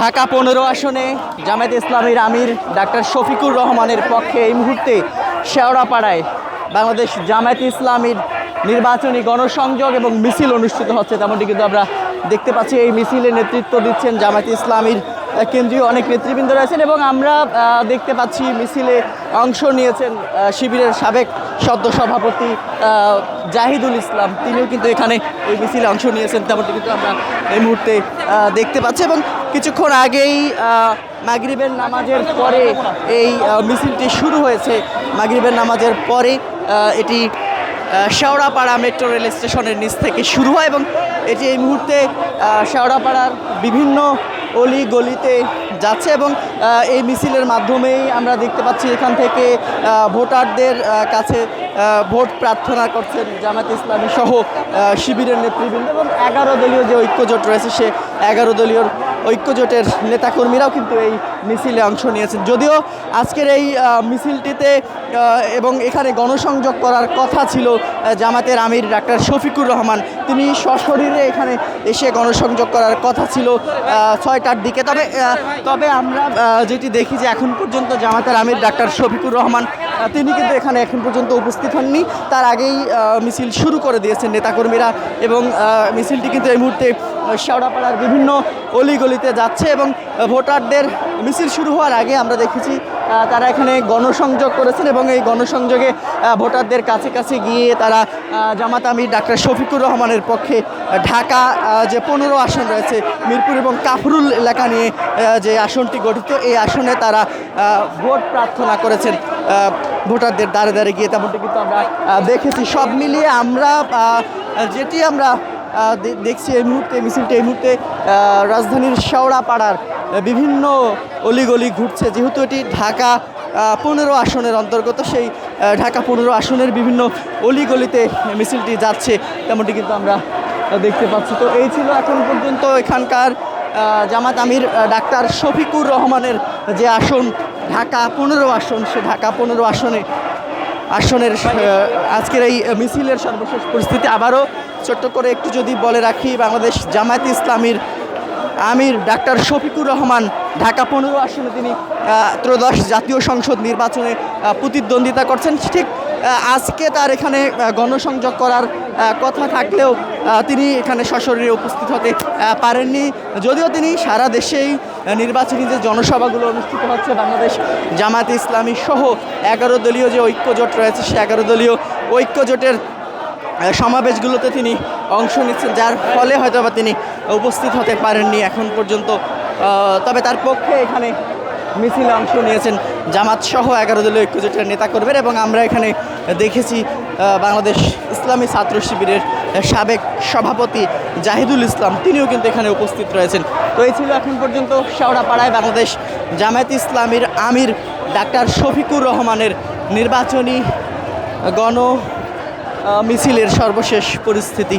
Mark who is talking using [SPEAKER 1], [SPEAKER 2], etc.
[SPEAKER 1] ঢাকা 15 আসনে জামায়াতে ইসলামীর আমির ডাক্তার শফিকুর রহমানের পক্ষে এই মুহূর্তে শেওড়াপাড়ায় বাংলাদেশ জামায়াতে ইসলামীর নির্বাচনী গণসংযোগ এবং মিছিল অনুষ্ঠিত হচ্ছে। তেমনটি কিন্তু আমরা দেখতে পাচ্ছি। এই মিছিলে নেতৃত্ব দিচ্ছেন জামায়াতে ইসলামীর কেন্দ্রীয় অনেক নেতৃবৃন্দ রয়েছেন এবং আমরা দেখতে পাচ্ছি মিছিলে অংশ নিয়েছেন শিবিরের সাবেক সদ্য সভাপতি জাহিদুল ইসলাম, তিনিও কিন্তু এখানে এই মিছিলে অংশ নিয়েছেন। তেমনটি কিন্তু আমরা এই মুহূর্তে দেখতে পাচ্ছি এবং কিছুক্ষণ আগেই মাগরিবের নামাজের পরে এই মিছিলটি শুরু হয়েছে। মাগরিবের নামাজের পরে এটি শেওড়াপাড়া মেট্রো রেল স্টেশনের নিচ থেকে শুরু হয় এবং এটি এই মুহূর্তে শেওড়াপাড়ার বিভিন্ন অলি গলিতে যাচ্ছে এবং এই মিছিলের মাধ্যমেই আমরা দেখতে পাচ্ছি এখান থেকে ভোটারদের কাছে ভোট প্রার্থনা করছেন জামায়াতে ইসলামী সহ শিবিরের নেতৃবৃন্দ এবং 11 দলীয় যে ঐক্যজোট রয়েছে সে 11 দলীয় ঐক্যজোটের নেতাকর্মীরাও কিন্তু এই মিছিলে অংশ নিয়েছেন। যদিও আজকের এই মিছিলটিতে এবং এখানে গণসংযোগ করার কথা ছিল জামাতের আমির ডাক্তার শফিকুর রহমান, তিনি সশরীরে এখানে এসে গণসংযোগ করার কথা ছিল 6টার দিকে। তবে আমরা যেটি দেখি যে এখন পর্যন্ত জামাতের আমির ডাক্তার শফিকুর রহমান তিনি কিন্তু এখানে এখন পর্যন্ত উপস্থিত হননি। তার আগেই মিছিল শুরু করে দিয়েছেন নেতাকর্মীরা এবং মিছিলটি কিন্তু এই মুহূর্তে শেওড়াপাড়ার বিভিন্ন অলিগলিতে যাচ্ছে এবং ভোটারদের মিছিল শুরু হওয়ার আগে আমরা দেখেছি তারা এখানে গণসংযোগ করেছেন এবং এই গণসংযোগে ভোটারদের কাছে কাছে গিয়ে তারা জামাত আমির ডাক্তার শফিকুর রহমানের পক্ষে ঢাকা যে 15 আসন রয়েছে মিরপুর এবং কাফরুল এলাকা নিয়ে যে আসনটি গঠিত, এই আসনে তারা ভোট প্রার্থনা করেছেন ভোটারদের দ্বারে দ্বারে গিয়ে। তেমনটি কিন্তু আমরা দেখেছি। সব মিলিয়ে আমরা যেটি আমরা দেখছি এই মুহূর্তে মিছিলটি এই মুহূর্তে রাজধানীর শেওড়াপাড়ার বিভিন্ন অলিগলি ঘুরছে। যেহেতু এটি ঢাকা 15 আসনের অন্তর্গত, সেই ঢাকা 15 আসনের বিভিন্ন অলিগলিতে মিছিলটি যাচ্ছে তেমনটি কিন্তু আমরা দেখতে পাচ্ছি। তো এই ছিল এখন পর্যন্ত এখানকার জামাত আমির ডাক্তার শফিকুর রহমানের যে আসন ঢাকা 15 আসন, সে ঢাকা 15 আসনের আজকের এই মিছিলের সর্বশেষ পরিস্থিতি। আবারও ছোট্ট করে একটু যদি বলে রাখি, বাংলাদেশ জামায়াতে ইসলামীর আমির ডাক্তার শফিকুর রহমান ঢাকা 15 আসনে তিনি ত্রয়োদশ জাতীয় সংসদ নির্বাচনে প্রতিদ্বন্দ্বিতা করছেন। ঠিক আজকে তার এখানে গণসংযোগ করার কথা থাকলেও তিনি এখানে সশরীরে উপস্থিত হতে পারেননি। যদিও তিনি সারা দেশেই নির্বাচনী যে জনসভাগুলো অনুষ্ঠিত হচ্ছে বাংলাদেশ জামায়াতে ইসলামী সহ 11 দলীয় যে ঐক্যজোট রয়েছে সে 11 দলীয় ঐক্যজোটের সমাবেশগুলোতে তিনি অংশ নিচ্ছেন, যার ফলে হয়তো বা তিনি উপস্থিত হতে পারেননি এখন পর্যন্ত। তবে তার পক্ষে এখানে মিছিলে অংশ নিয়েছেন জামাত সহ 11 দলীয় ঐক্যজোটের নেতাকর্মীরা এবং আমরা এখানে দেখেছি বাংলাদেশ ইসলামী ছাত্র শিবিরের সাবেক সভাপতি জাহিদুল ইসলাম, তিনিও কিন্তু এখানে উপস্থিত রয়েছেন। তো এই ছিল এখন পর্যন্ত শেওড়াপাড়ায় বাংলাদেশ জামায়াতে ইসলামীর আমির ডাক্তার শফিকুর রহমানের নির্বাচনী মিছিলের সর্বশেষ পরিস্থিতি।